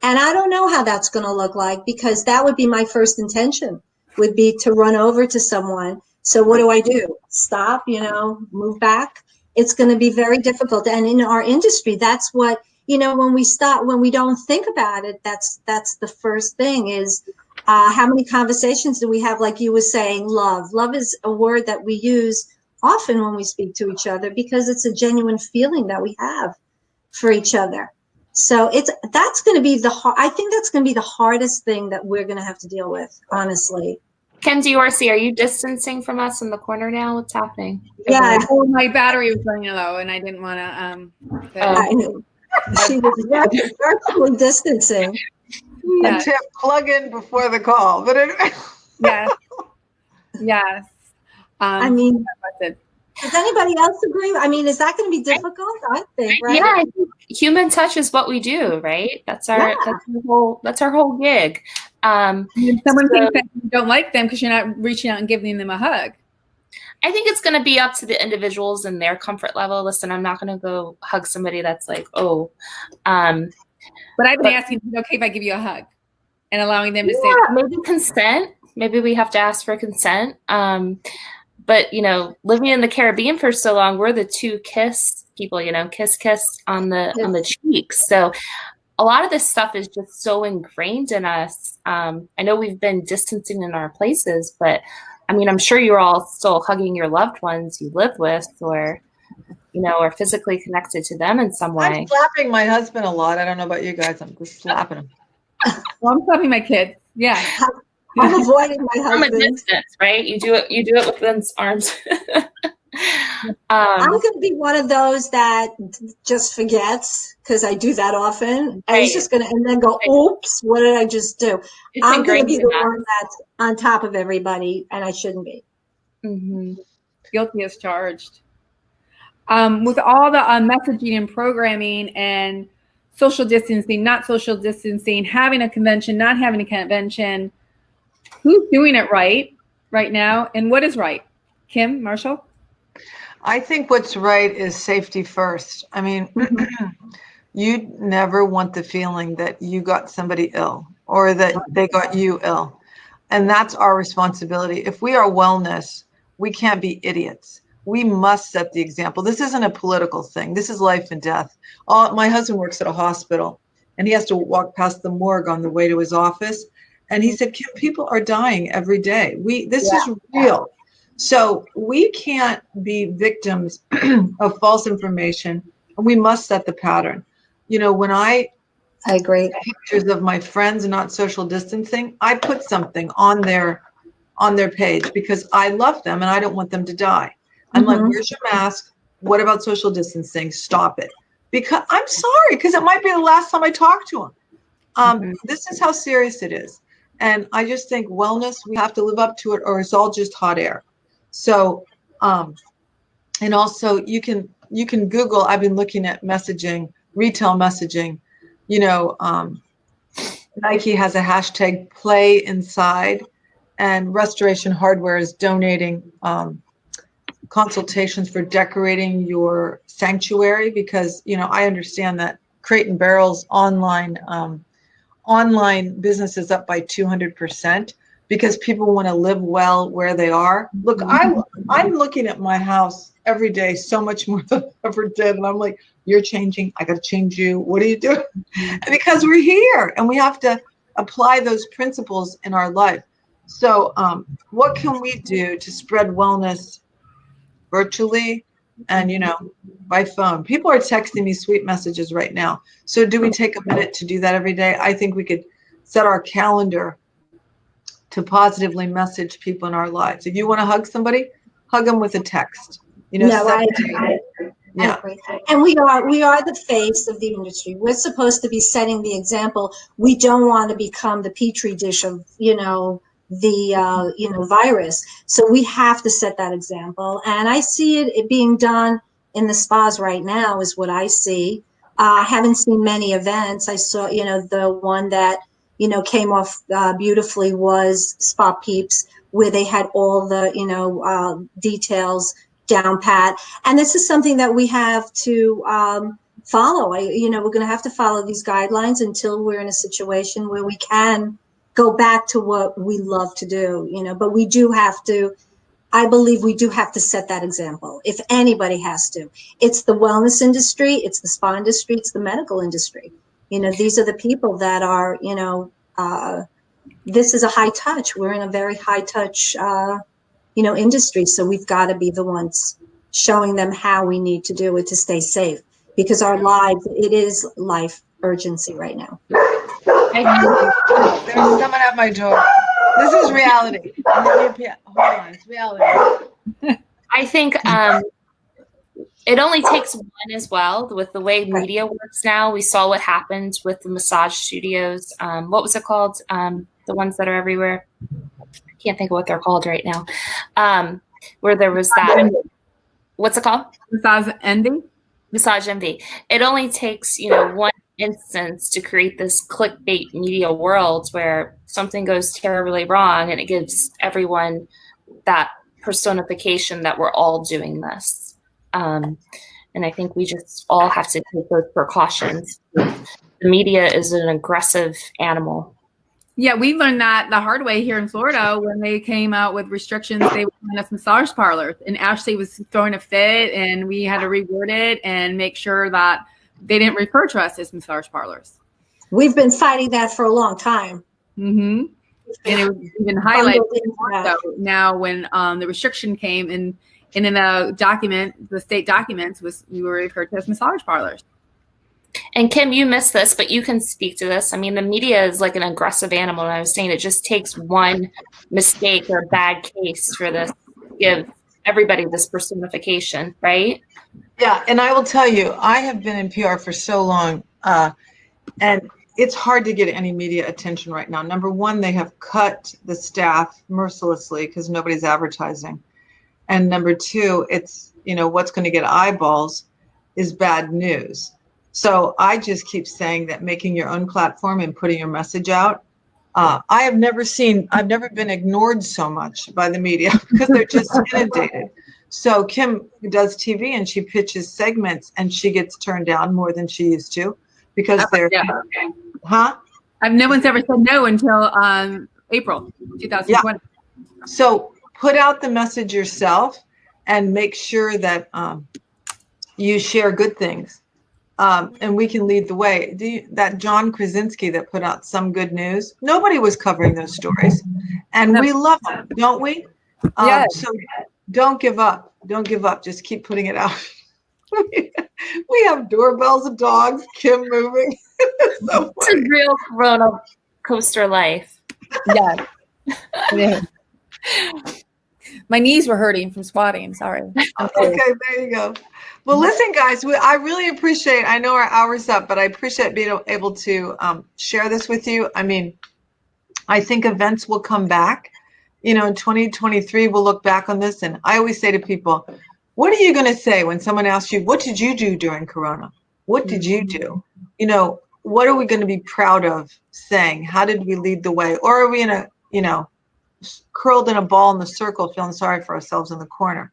And I don't know how that's going to look like, because that would be my first intention, would be to run over to someone. So what do? Stop, move back. It's going to be very difficult. And in our industry, that's what, when we don't think about it, that's the first thing is, how many conversations do we have? Like you were saying, love. Love is a word that we use often when we speak to each other, because it's a genuine feeling that we have for each other. So that's going to be I think that's going to be the hardest thing that we're going to have to deal with, honestly.
Kim Dearcy, are you distancing from us in the corner now? What's happening?
Yeah.
Oh, my battery was running low, and I didn't want to.
I know. She was virtually distancing.
A tip: plug in before the call. But
Yes.
I mean, does anybody else agree? I mean, is that going to be difficult? I think, right?
Yeah, I think human touch is what we do, right? That's our whole gig.
Someone thinks that you don't like them because you're not reaching out and giving them a hug.
I think it's going to be up to the individuals and their comfort level. Listen, I'm not going to go hug somebody that's like, oh.
But I've been asking, is it okay if I give you a hug? And allowing them to say,
maybe consent. Maybe we have to ask for consent. But, living in the Caribbean for so long, we're the two kiss people, kiss on the cheeks. So a lot of this stuff is just so ingrained in us. I know we've been distancing in our places, but I mean, I'm sure you're all still hugging your loved ones you live with, or, or physically connected to them in some way.
I'm slapping my husband a lot. I don't know about you guys. I'm just slapping him.
Well, I'm slapping my kids. Yeah.
I'm avoiding my husband.
From a distance, right? You do it with one's arms.
I'm going to be one of those that just forgets, because I do that often. And it's just going to, and then go, oops, what did I just do? I'm going to be the one that's on top of everybody, and I shouldn't be.
Mm-hmm.
Guilty as charged. With all the messaging and programming and social distancing, not social distancing, having a convention, not having a convention, who's doing it right now, and what is right? Kim, Marshall?
I think what's right is safety first. I mean, you never want the feeling that you got somebody ill or that they got you ill. And that's our responsibility. If we are wellness, we can't be idiots. We must set the example. This isn't a political thing. This is life and death. My husband works at a hospital, and he has to walk past the morgue on the way to his office. And he said, Kim, people are dying every day. This is real. So we can't be victims of false information, and we must set the pattern. When I
agree.
Pictures of my friends not social distancing, I put something on their page because I love them and I don't want them to die. I'm like, where's your mask? What about social distancing? Stop it. Because I'm sorry, because it might be the last time I talk to them. This is how serious it is. And I just think wellness, we have to live up to it, or it's all just hot air. So, and also you can Google, I've been looking at messaging, retail messaging, Nike has a hashtag play inside, and Restoration Hardware is donating consultations for decorating your sanctuary, because, I understand that Crate and Barrel's online business is up by 200% because people want to live well where they are. Look, I'm looking at my house every day so much more than I ever did. And I'm like, you're changing. I got to change you. What are you doing? Because we're here and we have to apply those principles in our life. So what can we do to spread wellness virtually and, by phone? People are texting me sweet messages right now. So do we take a minute to do that every day? I think we could set our calendar to positively message people in our lives. If you want to hug somebody, hug them with a text.
I agree. And we are the face of the industry. We're supposed to be setting the example. We don't want to become the petri dish of, the virus. So we have to set that example. And I see it being done in the spas right now is what I see. I haven't seen many events. I saw, the one that, came off beautifully was Spa Peeps, where they had all the, details down pat. And this is something that we have to follow. We're going to have to follow these guidelines until we're in a situation where we can go back to what we love to do, but we do have to, I believe we do have to set that example. If anybody has to, it's the wellness industry, it's the spa industry, it's the medical industry. These are the people that are, this is a high touch. We're in a very high touch, industry. So we've got to be the ones showing them how we need to do it to stay safe, because our lives, it is life urgency right now.
There's someone at my door. This is reality. Hold on, it's reality.
I think it only takes one as well. With the way media works now, we saw what happened with the massage studios. What was it called? The ones that are everywhere. I can't think of what they're called right now. Where there was that. What's it called?
Massage Envy.
Massage Envy. It only takes, one instance to create this clickbait media world where something goes terribly wrong, and it gives everyone that personification that we're all doing this. And I think we just all have to take those precautions. The media is an aggressive animal.
Yeah, we learned that the hard way here in Florida when they came out with restrictions. They were calling us massage parlors, and Ashley was throwing a fit, and we had to reword it and make sure that they didn't refer to us as massage parlors.
We've been fighting that for a long time.
Mm-hmm. And it was even highlighted more so now when the restriction came in the document, the state documents, we were referred to as massage parlors.
And Kim, you missed this, but you can speak to this. I mean, the media is like an aggressive animal. And I was saying it just takes one mistake or a bad case for this to give everybody this personification, right?
Yeah, and I will tell you, I have been in PR for so long, and it's hard to get any media attention right now. Number one, they have cut the staff mercilessly because nobody's advertising. And number two, it's, what's going to get eyeballs is bad news. So I just keep saying that making your own platform and putting your message out. I've never been ignored so much by the media because they're just inundated. So Kim does TV and she pitches segments and she gets turned down more than she used to because they're,
No one's ever said no until April 2020. Yeah.
So put out the message yourself and make sure that you share good things. And we can lead the way. That John Krasinski that put out Some Good News, nobody was covering those stories. And we love them, don't we?
Yes.
So don't give up. Don't give up. Just keep putting it out. We have doorbells of dogs, Kim moving. So
it's a real Corona coaster life.
Yes. Yeah. My knees were hurting from squatting. Sorry.
Okay, there you go. Well, listen, guys, I really appreciate, I know our hour's up, but I appreciate being able to share this with you. I mean, I think events will come back. In 2023, we'll look back on this. And I always say to people, what are you going to say when someone asks you, what did you do during Corona? What did you do? What are we going to be proud of saying? How did we lead the way? Or are we in a, curled in a ball in the circle, feeling sorry for ourselves in the corner?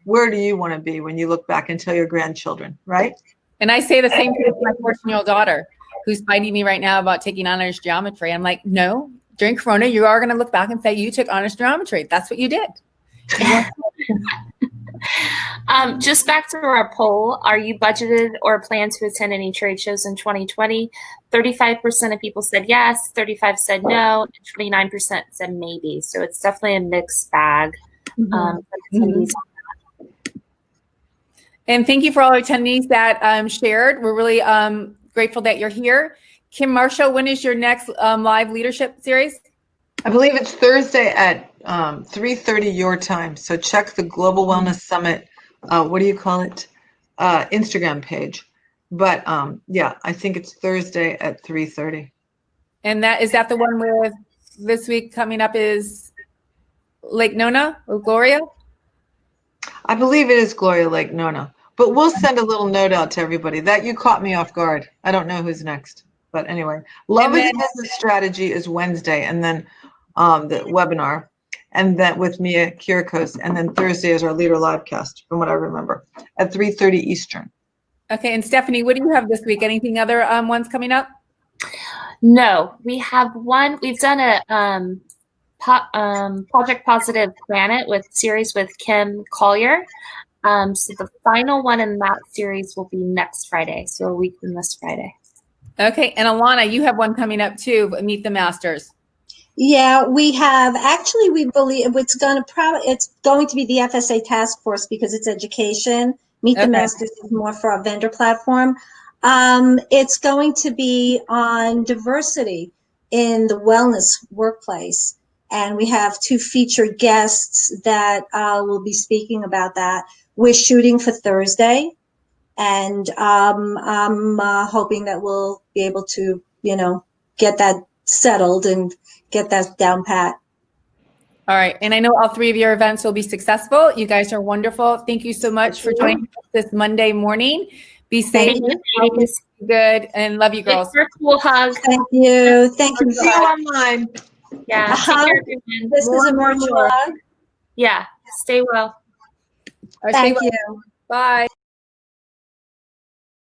Where do you want to be when you look back and tell your grandchildren, right?
And I say the same thing to my 14-year-old daughter, who's fighting me right now about taking honors geometry. I'm like, no, during Corona, you are going to look back and say you took honors geometry. That's what you did.
Just back to our poll, are you budgeted or plan to attend any trade shows in 2020? 35% of people said yes, 35% said no, and 29% said maybe. So it's definitely a mixed bag.
And thank you for all our attendees that shared. We're really grateful that you're here. Kim Marshall, when is your next live leadership series?
I believe it's Thursday at 3:30 your time. So check the Global Wellness Summit, what do you call it? Instagram page. But yeah, I think it's Thursday at 3:30.
And is that the one where this week coming up is Lake Nona or Gloria?
I believe it is Gloria Lake Nona. But we'll send a little note out to everybody. That you caught me off guard. I don't know who's next. But anyway, Love is Business Strategy is Wednesday, and then the webinar, and then with Mia Kirikos, and then Thursday is our Leader Livecast, from what I remember, at 3:30 Eastern.
Okay, and Stephanie, what do you have this week? Anything other ones coming up?
No, we have one. We've done a Project Positive Planet series with Kim Collier. So the final one in that series will be next Friday, so a week from this Friday.
Okay, and Ilana, you have one coming up too, Meet the Masters.
Yeah, we have actually. We believe it's going to be the FSA task force because it's education. Meet the Masters is more for our vendor platform. It's going to be on diversity in the wellness workplace, and we have 2 featured guests that will be speaking about that. We're shooting for Thursday, and I'm hoping that we'll be able to, get that settled and get that down pat.
All right. And I know all 3 of your events will be successful. You guys are wonderful. Thank you so much for joining us this Monday morning. Be safe. Good. And love you, girls.
Virtual hug.
Thank you. Thank you.
See you online.
Yeah. Take care, everyone.
This is a virtual hug.
Yeah. Stay well.
Thank you.
Bye.